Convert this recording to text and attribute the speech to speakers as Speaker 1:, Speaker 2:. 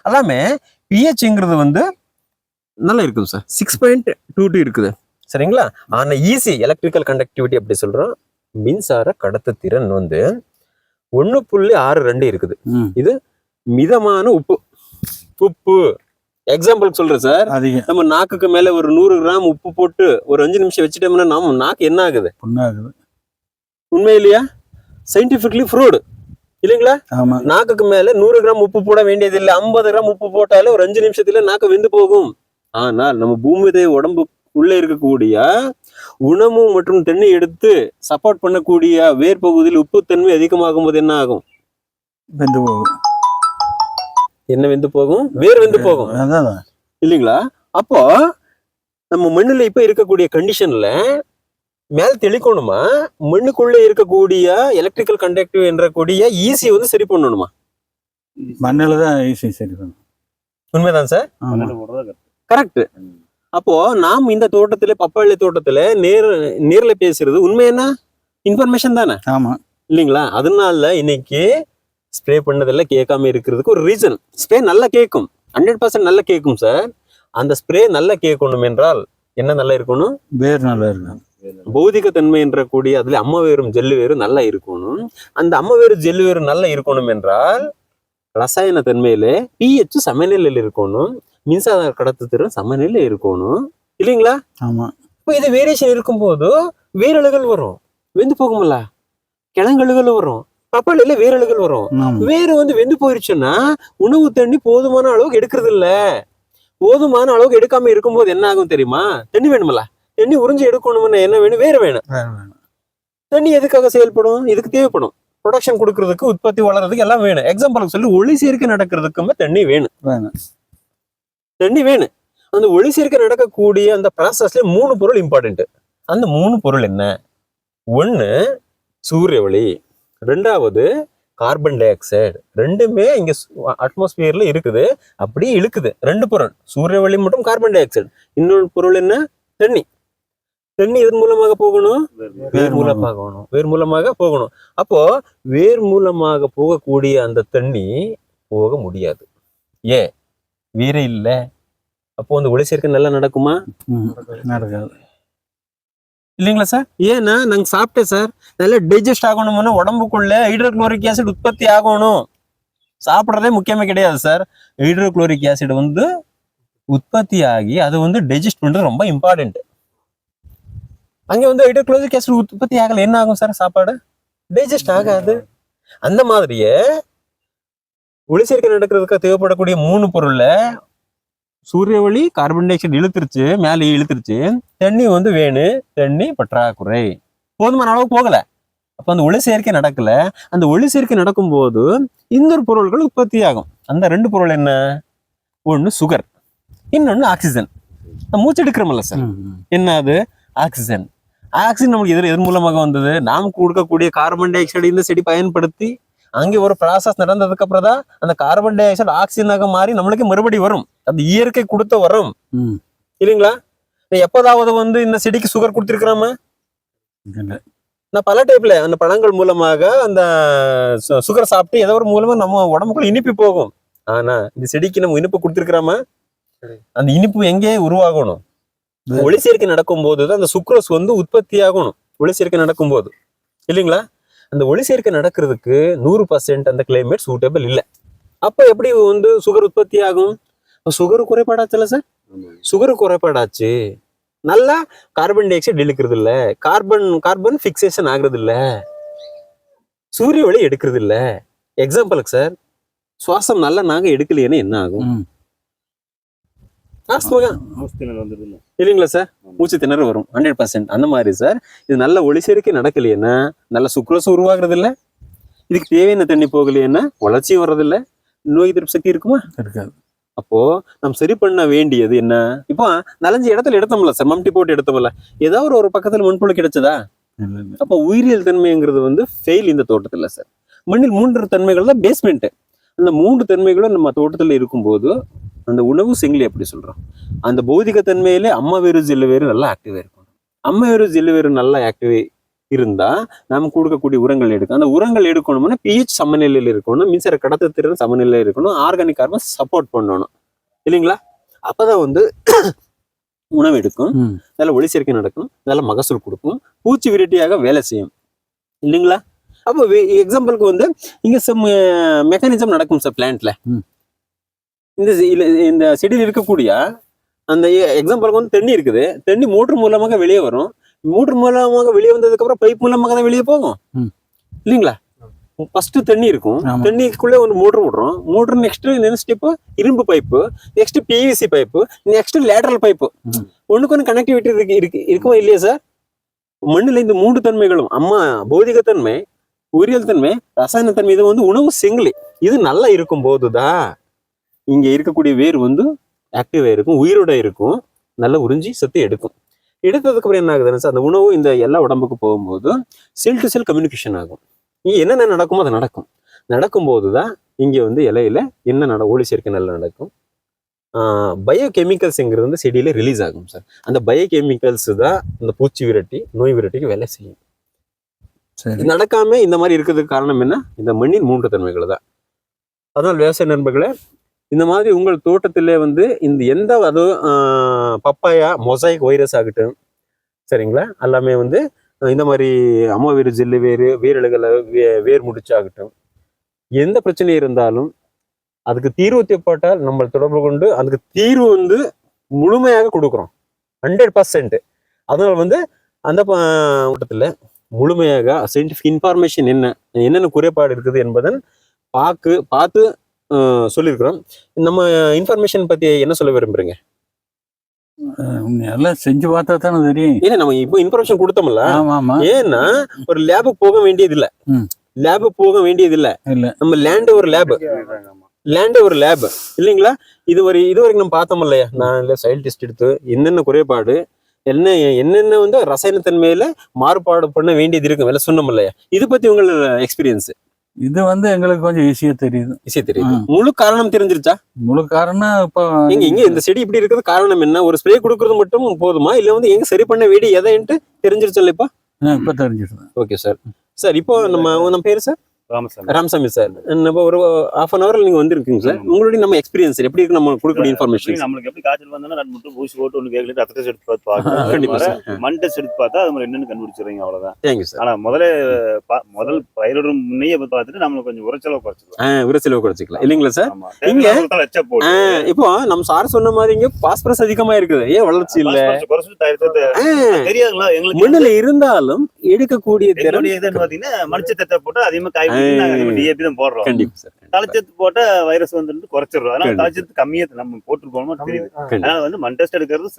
Speaker 1: எல்லாமே பிஹெச்ங்கிறது வந்து நல்லா இருக்கும் சார். 6.22 இருக்குது சரிங்களா. ஆனா ஈஸி எலக்ட்ரிக்கல் கண்டக்டிவிட்டி அப்படி சொல்றோம். மின்சார கடத்துத்திறன் வந்து 1.62 இருக்குது. இது மிதமான உப்பு எக்ஸாம்பிள் சொல்றேன் சார். நம்ம நாக்குக்கு மேல ஒரு 100 கிராம் உப்பு போட்டு ஒரு 5 நிமிஷம் வச்சுட்டோம்னா நம்ம நாக்கு என்ன ஆகுது? உண்மை இல்லையா? சயின்டிபிக்லி ப்ரூவ்டு இல்லைங்களா? நாக்குக்கு மேல 100 கிராம் உப்பு போட வேண்டியது இல்லை. 50 கிராம் உப்பு போட்டாலே ஒரு 5 நிமிஷத்துல நாக்கு வெந்து போகும். ஆனால் நம்ம பூமி உடம்பு உள்ள இருக்கக்கூடிய உணவு மற்றும் தண்ணி எடுத்து சப்போர்ட் பண்ணக்கூடிய வேர் பகுதியில் உப்பு தன்மை அதிகமாகும் போது என்ன ஆகும்? வெந்து போகும். என்ன வெந்து போகும்? வேர் வெந்து போகும் இல்லைங்களா? அப்போ நம்ம மண்ணுல இப்ப இருக்கக்கூடிய கண்டிஷன்ல மேல தெளிக்கணுமா, மண்ணுக்குள்ள இருக்கக்கூடிய எலக்ட்ரிக்கல் கண்டக்டிவ் என்ற கூடிய ஈஸி வந்து சரி பண்ணணுமா? மண்ணுலதான் ஈஸி சரி பண்ணணும். உண்மைதான் சார், கரெக்ட். அப்போ நாம் இந்த தோட்டத்துல பப்பாளி தோட்டத்துல நேர்ல பேசுறது உண்மை என்ன இன்ஃபர்மேஷன் தானே? ஆமா இல்லைங்களா? அதனால இன்னைக்கு ஸ்ப்ரே பண்ணதெல்லாம் கேட்காம இருக்கிறதுக்கு ஒரு ரீசன். ஸ்ப்ரே நல்லா கேட்கும், 100% நல்லா கேட்கும் சார். அந்த ஸ்ப்ரே நல்லா கேட்கணும் என்றால் என்ன நல்லா இருக்கணும்? வேர் நல்லா இருக்கணும். பௌதிக தன்மை என்ற கூடிய அதுல அம்மா வேரும் ஜெல்லு வேரும் நல்லா இருக்கணும். அந்த அம்மா வேறு ஜெல்லு வேறு நல்லா இருக்கணும் என்றால் ரசாயன தன்மையில pH சமநிலையில் இருக்கணும், மின்சார கடத்துத்திறன் சமநிலை இருக்கணும் இல்லைங்களா? ஆமா. இப்போ இது வேரியேஷன் இருக்கும்போது வேரழுகள் வரும், வெந்து போகும்ல, கிழங்கழுகள் வரும், பப்பாளியில வேரழுகள் வரும். வேறு வந்து வெந்து போயிருச்சுன்னா உணவு தண்ணி போதுமான அளவுக்கு எடுக்கிறது இல்ல. போதுமான அளவுக்கு எடுக்காம இருக்கும்போது என்ன ஆகும் தெரியுமா? தண்ணி வேணுமல்ல, தண்ணி உறிஞ்சி எடுக்கணும்னு என்ன வேணும்? வேறு வேணும். தண்ணி எதுக்காக செயல்படும்? இதுக்கு தேவைப்படும். ப்ரொடக்ஷன் கொடுக்கறதுக்கு, உற்பத்தி வளர்றதுக்கு எல்லாம் வேணும். எக்ஸாம்பிளுக்கு சொல்லி ஒளி சேர்க்கை நடக்கிறதுக்குமே தண்ணி வேணும். தண்ணி வேணும். அந்த ஒளி சேர்க்கை நடக்கக்கூடிய அந்த ப்ராசஸ்ல 3 பொருள் இம்பார்ட்டன்ட். அந்த 3 பொருள் என்ன? 1 சூரிய ஒளி, 2வது கார்பன் டை ஆக்சைடு. ரெண்டுமே இங்க அட்மாஸ்பியர்ல இருக்குது, அப்படியே இழுக்குது. 2 பொருள், சூரிய ஒளி மற்றும் கார்பன் டை ஆக்சைடு. இன்னொரு பொருள் என்ன? தண்ணி. தண்ணி இதன் மூலமாக போகணும், வேர் மூலமாக போகணும். அப்போ வேர் மூலமாக போகக்கூடிய அந்த தண்ணி போக முடியாது. ஏன்? வேரே இல்ல. அப்போ அந்த ஒளி சேர்க்கை நல்லா நடக்குமா? நடக்காது இல்லைங்களா சார்? ஏன்னா நாங்க சாப்பிட்டேன் சார், நல்லா டைஜஸ்ட் ஆகணும்னா உடம்புக்குள்ள ஹைட்ரோகுளோரிக் ஆசிட் உற்பத்தி ஆகணும். சாப்பிட்றதே முக்கியமே கிடையாது சார். ஹைட்ரோகுளோரிக் ஆசிட் வந்து உற்பத்தி ஆகி அது வந்து டைஜஸ்ட் பண்றது ரொம்ப இம்பார்ட்டன்ட். அங்க வந்து ஹைட்ரோகுளோரிக் ஆசிட் உற்பத்தி ஆகல, என்ன ஆகும் சார்? சாப்பாடு டைஜஸ்ட் ஆகாது. அந்த மாதிரியே ஒளி சேர்க்கை நடக்கிறதுக்கு தேவைப்படக்கூடிய 3 பொருள்ல சூரிய ஒளி கார்பன் டை ஆக்சைடு இழுத்துருச்சு, மேலே இழுத்துருச்சு. தண்ணி வந்து வேணும், தண்ணி பற்றாக்குறை, போதுமான அளவு போகல. அப்ப அந்த ஒளி சேர்க்கை நடக்கல. அந்த ஒளி சேர்க்கை நடக்கும் போது இன்னொரு பொருள்கள் உற்பத்தி ஆகும். அந்த 2 பொருள் என்ன? ஒண்ணு சுகர், இன்னொன்னு ஆக்சிஜன். மூச்சு எடுக்கிறோம்ல சார், என்ன அது? ஆக்சிஜன். ஆக்சிஜன் நமக்கு எதன் மூலமாக வந்தது? நாம் கொடுக்கக்கூடிய கார்பன் டை ஆக்சைடு இந்த செடி பயன்படுத்தி அங்கே ஒரு ப்ராசஸ் நடந்ததுக்கு அப்புறம் தான் அந்த கார்பன் டை ஆக்சைடு ஆக்சிஜனாக மாறி நம்மளுக்கு மறுபடியும் வரும். அது இயற்கை கொடுத்த வரும் இல்லைங்களா? எப்போதாவது வந்து இந்த செடிக்கு சுகர் கொடுத்துருக்கிறாமா? நான் பல டைப்ல அந்த பழங்கள் மூலமாக அந்த சுகர் சாப்பிட்டு ஏதோ ஒரு மூலமா நம்ம உடம்புக்குள்ள இனிப்பு போகும். ஆனா இந்த செடிக்கு நம்ம இனிப்பு கொடுத்துருக்கிறோமா? அந்த இனிப்பு எங்கே உருவாகணும்? ஒளி சேர்க்கை நடக்கும் போதுதான் அந்த சுக்ரோஸ் வந்து உற்பத்தி ஆகணும். ஒளி சேர்க்கை நடக்கும் போது இல்லைங்களா? அந்த ஒளி சேர்க்கை நடக்கிறதுக்கு 100% அந்த கிளைமேட் சூட்டபிள் இல்லை. அப்ப எப்படி வந்து சுகர் உற்பத்தி ஆகும்? சுகர் குறைபாடாச்சுல சார், சுகர் குறைபாடாச்சு. நல்லா கார்பன் டை ஆக்சைடு இழுக்கிறது இல்ல, கார்பன் பிக்சேஷன் ஆகுறது இல்ல, சூரிய ஒளி எடுக்கிறது இல்ல. எக்ஸாம்பிளுக்கு சார், சுவாசம் நல்லா நாங்க எடுக்கலையேன்னு என்ன ஆகும்? இல்லைங்களா சார்? மூச்சு திணறு வரும் 100%. அந்த மாதிரி சார், இது நல்ல ஒளி சேர்க்கை நடக்கலையேன்னா நல்ல சுக்ரோஸ் உருவாகிறது இல்லை, இதுக்கு தேவையான தண்ணி போகலையேன்னா வளர்ச்சியும் வர்றதில்லை, நோய் எதிர்ப்பு சக்தி இருக்குமா? இருக்காது. அப்போ நம்ம சரி பண்ண வேண்டியது என்ன? இப்போ 4-5 இடத்துல எடுத்தோம்ல சார், மம்டி போட்டு எடுத்தோம்ல, ஏதாவது ஒரு பக்கத்துல மண்புழு கிடைச்சதா? அப்போ உயிரியல் தன்மைங்கிறது வந்து ஃபெயில் இந்த தோட்டத்துல சார். மண்ணில் 3 தன்மைகள் தான் பேஸ்மெண்ட். அந்த 3 தன்மைகளும் நம்ம தோட்டத்துல இருக்கும்போது அந்த உணவு செங்கிலி எப்படி சொல்றோம், அந்த பௌதிக தன்மையிலே அம்மா வேறு ஜெல்லு வேறு நல்லா ஆக்டிவா இருக்கும். அம்மா வேறு ஜெல்லு வேறு நல்லா ஆக்டிவே இருந்தா நம்ம கொடுக்கக்கூடிய உரங்கள் எடுக்கும். அந்த உரங்கள் எடுக்கணும்னா pH சமநிலையில் இருக்கணும், மின்சார கடத்துத்திறன் சமநிலையில் இருக்கணும், ஆர்கானிக் கார்பன் சப்போர்ட் பண்ணணும் இல்லைங்களா? அப்பதான் வந்து உணவு எடுக்கும், நல்ல ஒளி சேர்க்கை நடக்கும், நல்ல மகசூல் கொடுக்கும், பூச்சி விரட்டியாக வேலை செய்யும் இல்லைங்களா? அப்போ எக்ஸாம்பிளுக்கு வந்து இங்க சம் மெக்கானிசம் நடக்கும் சார் பிளான்ட்ல. இந்த செடியில் இருக்கக்கூடிய அந்த எக்ஸாம்பிளுக்கு வந்து தண்ணி இருக்குது, தண்ணி மோட்டர் மூலமாக வெளியே வரும், மோட்டர் மூலமாக வெளியே வந்ததுக்கு அப்புறம் பைப் மூலமாக தான் வெளியே போகும் இல்லைங்களா? ஃபர்ஸ்ட் தண்ணி இருக்கும், தண்ணிக்குள்ளே ஒரு மோட்டர் விடுறோம், மோட்டர் நெக்ஸ்ட் ஸ்டெப்பு இரும்பு pipe, next PVC pipe, next lateral pipe, ஒண்ணுக்கு ஒன்று கனெக்டிவிட்டி இருக்குமா இல்லையா சார்? மண்ணில் இந்த 3 தன்மைகளும் அம்மா பௌதிகத்தன்மை, உயிரியல் தன்மை, ரசாயன தன்மை, இது வந்து உணவு செங்கிலி. இது நல்லா இருக்கும் போதுதான் இங்க இருக்கக்கூடிய வேர் வந்து ஆக்டிவா இருக்கும், உயிரோட இருக்கும், நல்லா உறிஞ்சி சத்து எடுக்கும். எடுத்ததுக்கு அப்புறம் என்ன ஆகுதுன்னு சார், அந்த உணவு இந்த எல்லா உடம்புக்கு போகும்போது செல் டு செல் கம்யூனிகேஷன் ஆகும். இங்க என்னென்ன நடக்குமோ அது நடக்கும் போதுதான் இங்க வந்து இலையில என்ன ஒளி சேர்க்கை நல்லா நடக்கும். பயோ கெமிக்கல்ஸ்ங்கிறது வந்து செடியில ரிலீஸ் ஆகும் சார். அந்த பயோ கெமிக்கல்ஸ் தான் இந்த பூச்சி விரட்டி, நோய் விரட்டிக்கு வேலை செய்யும். நடக்காம இந்த மாதிரி இருக்கிறதுக்கு காரணம் என்ன? இந்த மண்ணின் 3 தன்மைகள் தான். அதனால் விவசாய நண்பர்களே, இந்த மாதிரி உங்கள் தோட்டத்திலே வந்து இந்த எந்த அதுவும் பப்பாயா மொசைக் வைரஸ் ஆகட்டும் சரிங்களா, எல்லாமே வந்து இந்த மாதிரி அம்மா வேறு ஜெல்லு வேறு வேரழுகளை வேர் முடிச்சாகட்டும், எந்த பிரச்சனை இருந்தாலும் அதுக்கு தீர்வு தேவைப்பட்டால் நம்ம தொடர்பு கொண்டு அதுக்கு தீர்வு வந்து முழுமையாக கொடுக்குறோம் 100%. அதனால வந்து அந்த கூட்டத்தில் முழுமையாக சயின்டிஃபிக் இன்ஃபார்மேஷன் என்னென்ன குறைபாடு இருக்குது என்பதன் பார்த்து சொல்லியிருக்கிறோம். நம்ம இன்ஃபர்மேஷன் பத்தி என்ன சொல்ல விரும்புறீங்க?
Speaker 2: எல்லாம் செஞ்சு பார்த்தா தானே தெரியும்.
Speaker 1: ஏன்னா நம்ம இப்போ இன்ஃபர்மேஷன் கொடுத்தோம்ல, ஏன்னா ஒரு லேபுக்கு போக வேண்டியது இல்ல, நம்ம லேண்ட் ஒரு லேப் இல்லைங்களா? இதுவரைக்கும் நம்ம பார்த்தோம் இல்லையா? நான் சைல்ட் டெஸ்ட் எடுத்து என்னென்ன குறைபாடு என்னென்ன வந்து ரசாயனத்தன்மையில மாறுபாடு பண்ண வேண்டியது இருக்கு வேலை சொன்னோம் இல்லையா? இது பத்தி உங்களோட எக்ஸ்பீரியன்ஸ்?
Speaker 2: இது வந்து எங்களுக்கு கொஞ்சம் ஈஸியா தெரியுது.
Speaker 1: முழு காரணம் தெரிஞ்சிருச்சா?
Speaker 2: முழு காரணம் இப்போ
Speaker 1: இங்க இந்த செடி இப்படி இருக்கிறது காரணம் என்ன? ஒரு ஸ்ப்ரே கொடுக்கறது மட்டும் போதுமா, இல்ல வந்து எங்க சரி பண்ண வேண்டிய எதைன்ட்டு தெரிஞ்சிருச்சல்ல? இப்ப
Speaker 2: தெரிஞ்சிருது.
Speaker 1: ஓகே சார் இப்போ நம்ம பேரு சார் ராமசாமி சார். இப்போ ஒரு ½ hour நீங்க வந்திருக்கீங்க சார். உங்களுடைய நம்ம எக்ஸ்பீரியன்ஸ் எப்படி இருக்கு? நம்ம கொடுக்கக்கூடிய இன்ஃபர்மேஷன்
Speaker 3: நம்மளுக்கு எப்படி காய்ச்சல் வந்தா 2 மட்டும் ஊசி போட்டு ஒன்று கேட்கல, ரத்த டெஸ்ட் எடுத்து பார்த்து கண்டிப்பா மண் டெஸ்ட் எடுத்து பார்த்தா அது மாதிரி என்னன்னு கண்டுபிடிச்சிடுறீங்க, அவ்வளவுதான்.
Speaker 1: Thank you sir.
Speaker 3: ஆனா முதல் பயிரோட முன்னையே பார்த்துட்டு நம்மளுக்கு கொஞ்சம் உரைச்சலவு
Speaker 1: குறைச்சிக்கலாம் இல்லைங்களா சார்? இங்க இப்போ நம்ம சார் சொன்ன மாதிரி இங்க பாஸ்பரஸ் அதிகமா இருக்குது, ஏன் வளர்ச்சி இல்ல
Speaker 3: தெரியாதுங்களா எங்களுக்கு?
Speaker 1: மண்ணுல இருந்தாலும் எடுக்கக்கூடிய திறன்
Speaker 3: பாத்தீங்கன்னா மனுச்சத்தை போட்டு அதிகமா காய் டிஏபி தான் போடுறோம். தலைச்சத்து போட்டா வைரஸ் வந்து குறைச்சிடுறோம். அதனால தலைச்சத்து கம்மியா நம்ம போட்டுருக்கோம் தெரியுது. அதனால வந்து மண் டெஸ்ட் எடுக்கிறது